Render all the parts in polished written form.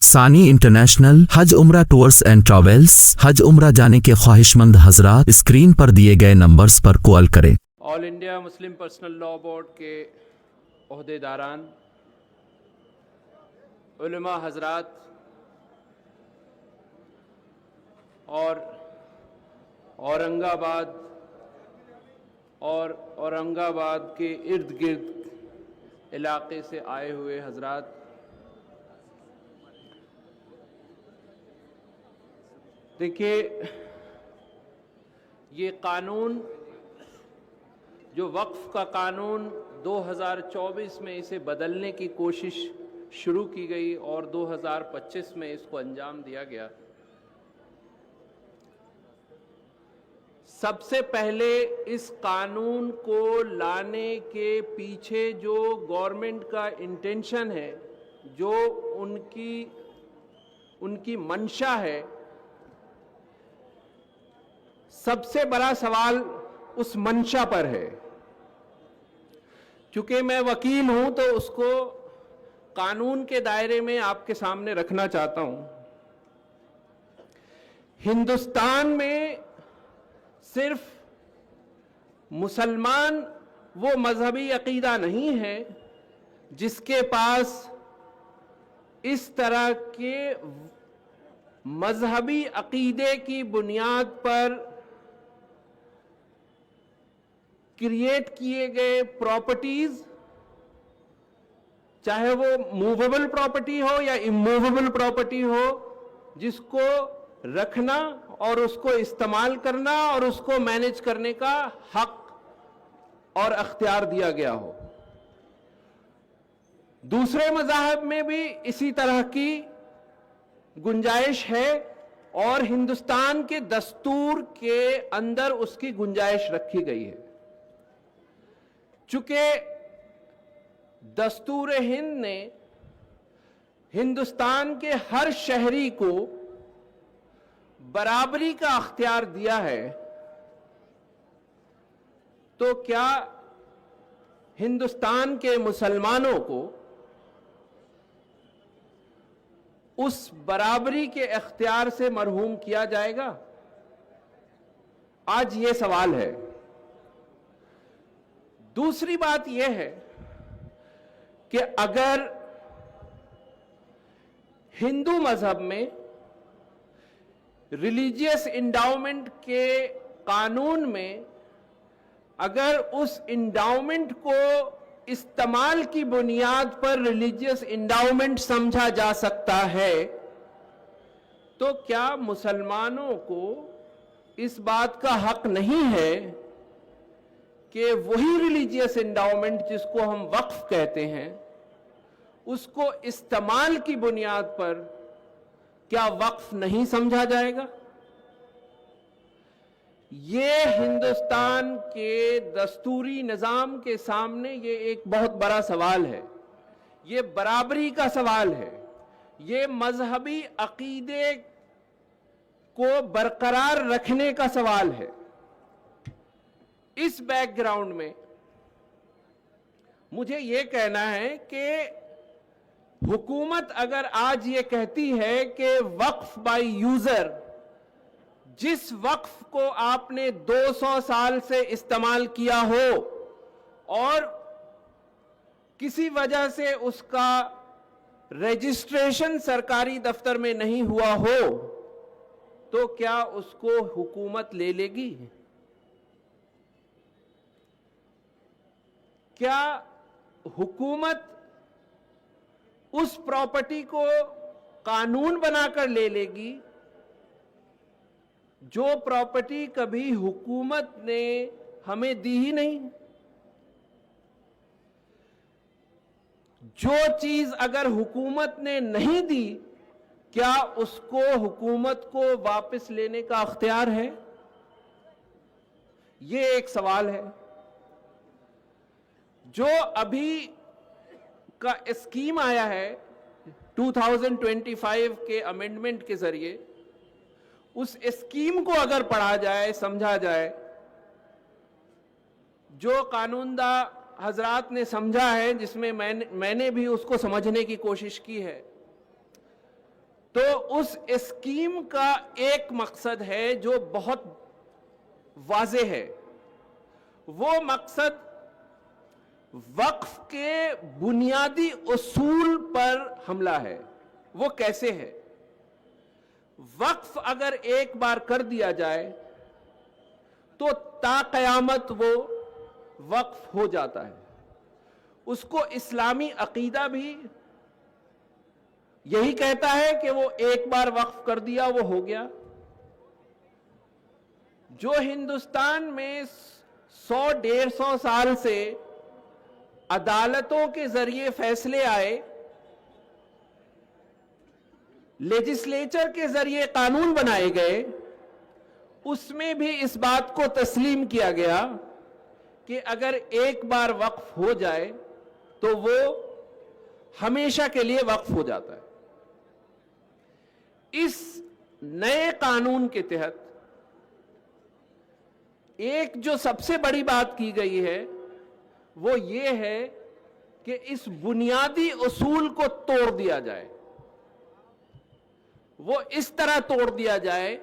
ثانی انٹرنیشنل حج عمرہ tours and travels حج عمرہ جانے کے خواہش مند حضرات اسکرین پر دیے گئے نمبرز پر کال کریں۔ All India Muslim personal law board کے عہدیداران، علماء حضرات اور اورنگ آباد کے ارد گرد علاقے سے آئے ہوئے حضرات، دیکھیے یہ قانون جو وقف کا قانون 2024 میں اسے بدلنے کی کوشش شروع کی گئی اور 2025 میں اس کو انجام دیا گیا۔ سب سے پہلے اس قانون کو لانے کے پیچھے جو گورنمنٹ کا انٹینشن ہے، جو ان کی منشا ہے، سب سے بڑا سوال اس منشا پر ہے۔ چونکہ میں وکیل ہوں تو اس کو قانون کے دائرے میں آپ کے سامنے رکھنا چاہتا ہوں۔ ہندوستان میں صرف مسلمان وہ مذہبی عقیدہ نہیں ہے جس کے پاس اس طرح کے مذہبی عقیدے کی بنیاد پر کریٹ کیے گئے پراپرٹیز، چاہے وہ موویبل پراپرٹی ہو یا اموویبل پراپرٹی ہو، جس کو رکھنا اور اس کو استعمال کرنا اور اس کو مینج کرنے کا حق اور اختیار دیا گیا ہو۔ دوسرے مذاہب میں بھی اسی طرح کی گنجائش ہے اور ہندوستان کے دستور کے اندر اس کی گنجائش رکھی گئی ہے۔ چونکہ دستور ہند نے ہندوستان کے ہر شہری کو برابری کا اختیار دیا ہے، تو کیا ہندوستان کے مسلمانوں کو اس برابری کے اختیار سے محروم کیا جائے گا؟ آج یہ سوال ہے۔ دوسری بات یہ ہے کہ اگر ہندو مذہب میں ریلیجیس انڈاؤمنٹ کے قانون میں اگر اس انڈاؤمنٹ کو استعمال کی بنیاد پر ریلیجیس انڈاؤمنٹ سمجھا جا سکتا ہے، تو کیا مسلمانوں کو اس بات کا حق نہیں ہے کہ وہی ریلیجیس انڈاؤمنٹ جس کو ہم وقف کہتے ہیں، اس کو استعمال کی بنیاد پر کیا وقف نہیں سمجھا جائے گا؟ یہ ہندوستان کے دستوری نظام کے سامنے یہ ایک بہت بڑا سوال ہے۔ یہ برابری کا سوال ہے، یہ مذہبی عقیدے کو برقرار رکھنے کا سوال ہے۔ اس بیک گراؤنڈ میں مجھے یہ کہنا ہے کہ حکومت اگر آج یہ کہتی ہے کہ وقف بائی یوزر، جس وقف کو آپ نے 200 سال سے استعمال کیا ہو اور کسی وجہ سے اس کا رجسٹریشن سرکاری دفتر میں نہیں ہوا ہو، تو کیا اس کو حکومت لے لے گی؟ کیا حکومت اس پراپرٹی کو قانون بنا کر لے لے گی جو پراپرٹی کبھی حکومت نے ہمیں دی ہی نہیں؟ جو چیز اگر حکومت نے نہیں دی، کیا اس کو حکومت کو واپس لینے کا اختیار ہے؟ یہ ایک سوال ہے۔ جو ابھی کا اسکیم آیا ہے 2025 کے امینڈمنٹ کے ذریعے، اس اسکیم کو اگر پڑھا جائے، سمجھا جائے، جو قانون داں حضرات نے سمجھا ہے، جس میں میں نے بھی اس کو سمجھنے کی کوشش کی ہے، تو اس اسکیم کا ایک مقصد ہے جو بہت واضح ہے. وہ مقصد وقف کے بنیادی اصول پر حملہ ہے. وہ کیسے ہے؟ وقف اگر ایک بار کر دیا جائے تو تا قیامت وہ وقف ہو جاتا ہے. اس کو اسلامی عقیدہ بھی یہی کہتا ہے کہ وہ ایک بار وقف کر دیا وہ ہو گیا. جو ہندوستان میں 100-150 سال سے عدالتوں کے ذریعے فیصلے آئے، لیجسلیچر کے ذریعے قانون بنائے گئے، اس میں بھی اس بات کو تسلیم کیا گیا کہ اگر ایک بار وقف ہو جائے تو وہ ہمیشہ کے لیے وقف ہو جاتا ہے. اس نئے قانون کے تحت ایک جو سب سے بڑی بات کی گئی ہے وہ یہ ہے کہ اس بنیادی اصول کو توڑ دیا جائے. وہ اس طرح توڑ دیا جائے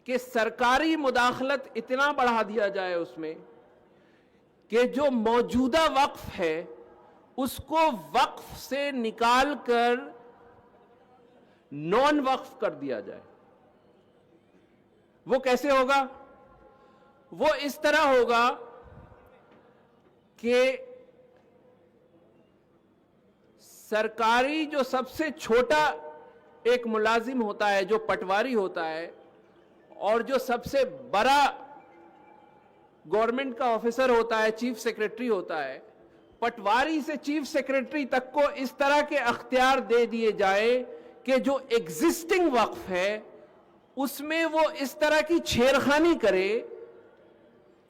کہ سرکاری مداخلت اتنا بڑھا دیا جائے اس میں کہ جو موجودہ وقف ہے اس کو وقف سے نکال کر نان وقف کر دیا جائے. وہ کیسے ہوگا؟ وہ اس طرح ہوگا کہ سرکاری جو سب سے چھوٹا ایک ملازم ہوتا ہے جو پٹواری ہوتا ہے، اور جو سب سے بڑا گورنمنٹ کا آفیسر ہوتا ہے چیف سیکریٹری ہوتا ہے، پٹواری سے چیف سیکریٹری تک کو اس طرح کے اختیار دے دیے جائے کہ جو ایگزسٹنگ وقف ہے اس میں وہ اس طرح کی چھیڑخانی کرے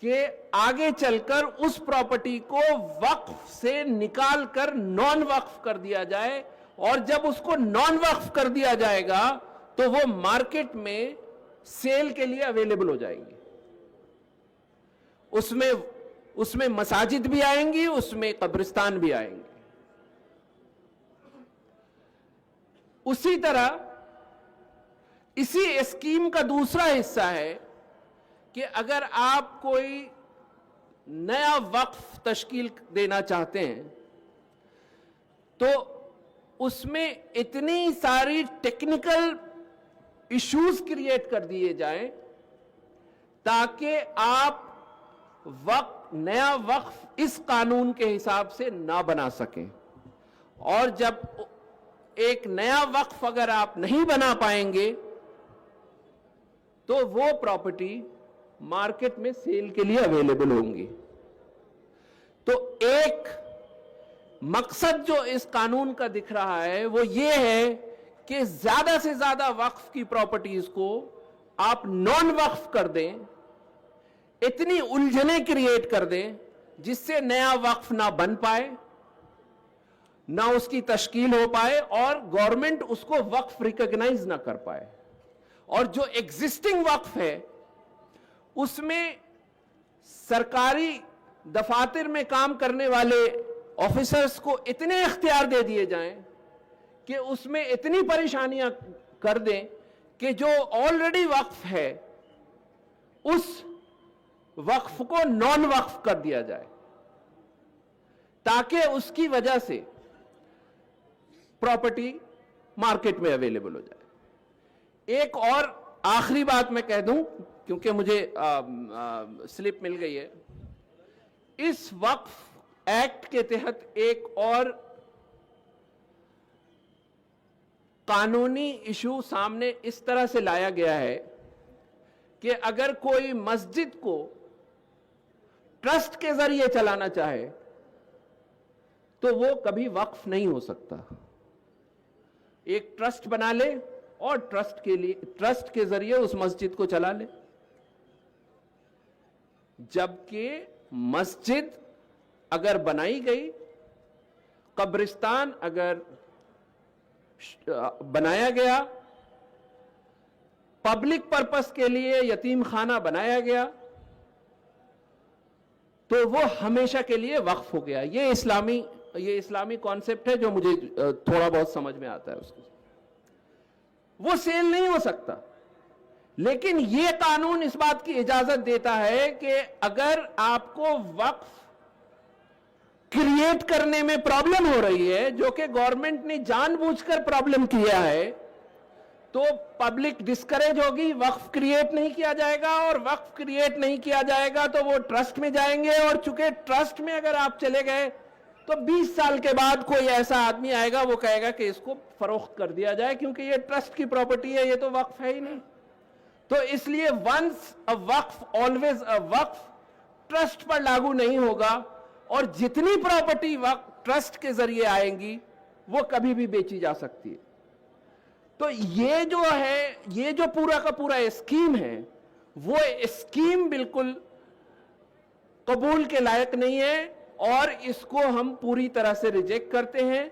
کہ آگے چل کر اس پراپرٹی کو وقف سے نکال کر نان وقف کر دیا جائے. اور جب اس کو نان وقف کر دیا جائے گا تو وہ مارکیٹ میں سیل کے لیے اویلیبل ہو جائیں گی. اس میں مساجد بھی آئیں گی، اس میں قبرستان بھی آئیں گے. اسی طرح اسی اسکیم کا دوسرا حصہ ہے کہ اگر آپ کوئی نیا وقف تشکیل دینا چاہتے ہیں تو اس میں اتنی ساری ٹیکنیکل ایشوز کریٹ کر دیے جائیں تاکہ آپ نیا وقف اس قانون کے حساب سے نہ بنا سکیں. اور جب ایک نیا وقف اگر آپ نہیں بنا پائیں گے تو وہ پراپرٹی مارکیٹ میں سیل کے لیے اویلیبل ہوں گی. تو ایک مقصد جو اس قانون کا دکھ رہا ہے وہ یہ ہے کہ زیادہ سے زیادہ وقف کی پراپرٹیز کو آپ نان وقف کر دیں، اتنی الجھنیں کریٹ کر دیں جس سے نیا وقف نہ بن پائے، نہ اس کی تشکیل ہو پائے، اور گورنمنٹ اس کو وقف ریکگنائز نہ کر پائے. اور جو ایگزسٹنگ وقف ہے اس میں سرکاری دفاتر میں کام کرنے والے آفیسرز کو اتنے اختیار دے دیے جائیں کہ اس میں اتنی پریشانیاں کر دیں کہ جو آلریڈی وقف ہے اس وقف کو نان وقف کر دیا جائے تاکہ اس کی وجہ سے پراپرٹی مارکیٹ میں اویلیبل ہو جائے. ایک اور آخری بات میں کہہ دوں کیونکہ مجھے سلپ مل گئی ہے. اس وقف ایکٹ کے تحت ایک اور قانونی ایشو سامنے اس طرح سے لایا گیا ہے کہ اگر کوئی مسجد کو ٹرسٹ کے ذریعے چلانا چاہے تو وہ کبھی وقف نہیں ہو سکتا. ایک ٹرسٹ بنا لے اور ٹرسٹ کے ذریعے اس مسجد کو چلا لے، جبکہ مسجد اگر بنائی گئی، قبرستان اگر بنایا گیا، پبلک پرپس کے لیے یتیم خانہ بنایا گیا تو وہ ہمیشہ کے لیے وقف ہو گیا. یہ اسلامی کانسیپٹ ہے جو مجھے تھوڑا بہت سمجھ میں آتا ہے اس کو. وہ سیل نہیں ہو سکتا. لیکن یہ قانون اس بات کی اجازت دیتا ہے کہ اگر آپ کو وقف کریٹ کرنے میں پرابلم ہو رہی ہے, جو کہ گورنمنٹ نے جان بوجھ کر پرابلم کیا ہے, تو پبلک ڈسکریج ہوگی, وقف کریٹ نہیں کیا جائے گا, اور وقف کریٹ نہیں کیا جائے گا تو وہ ٹرسٹ میں جائیں گے, اور چونکہ ٹرسٹ میں اگر آپ چلے گئے تو 20 سال کے بعد کوئی ایسا آدمی آئے گا, وہ کہے گا کہ اس کو فروخت کر دیا جائے کیونکہ یہ ٹرسٹ کی پراپرٹی ہے, یہ تو وقف ہے ہی نہیں. تو اس لیے ونس اے وقف آلویز اے وقف ٹرسٹ پر لاگو نہیں ہوگا, اور جتنی پراپرٹی وقف ٹرسٹ کے ذریعے آئیں گی وہ کبھی بھی بیچی جا سکتی ہے. تو یہ جو ہے, یہ جو پورا کا پورا اسکیم ہے, وہ اسکیم بالکل قبول کے لائق نہیں ہے, اور اس کو ہم پوری طرح سے ریجیکٹ کرتے ہیں.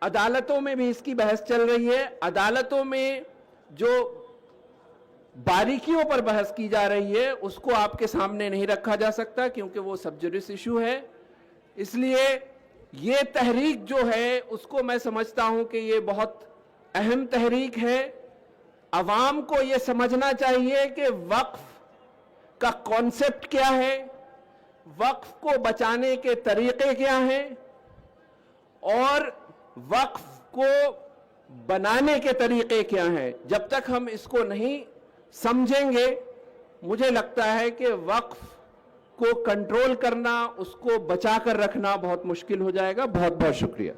عدالتوں میں بھی اس کی بحث چل رہی ہے. عدالتوں میں جو باریکیوں پر بحث کی جا رہی ہے اس کو آپ کے سامنے نہیں رکھا جا سکتا کیونکہ وہ سب جوڈس ایشو ہے. اس لیے یہ تحریک جو ہے اس کو میں سمجھتا ہوں کہ یہ بہت اہم تحریک ہے. عوام کو یہ سمجھنا چاہیے کہ وقف کا کانسیپٹ کیا ہے, وقف کو بچانے کے طریقے کیا ہیں, اور وقف کو بنانے کے طریقے کیا ہیں. جب تک ہم اس کو نہیں سمجھیں گے, مجھے لگتا ہے کہ وقف کو کنٹرول کرنا, اس کو بچا کر رکھنا بہت مشکل ہو جائے گا. بہت بہت شکریہ.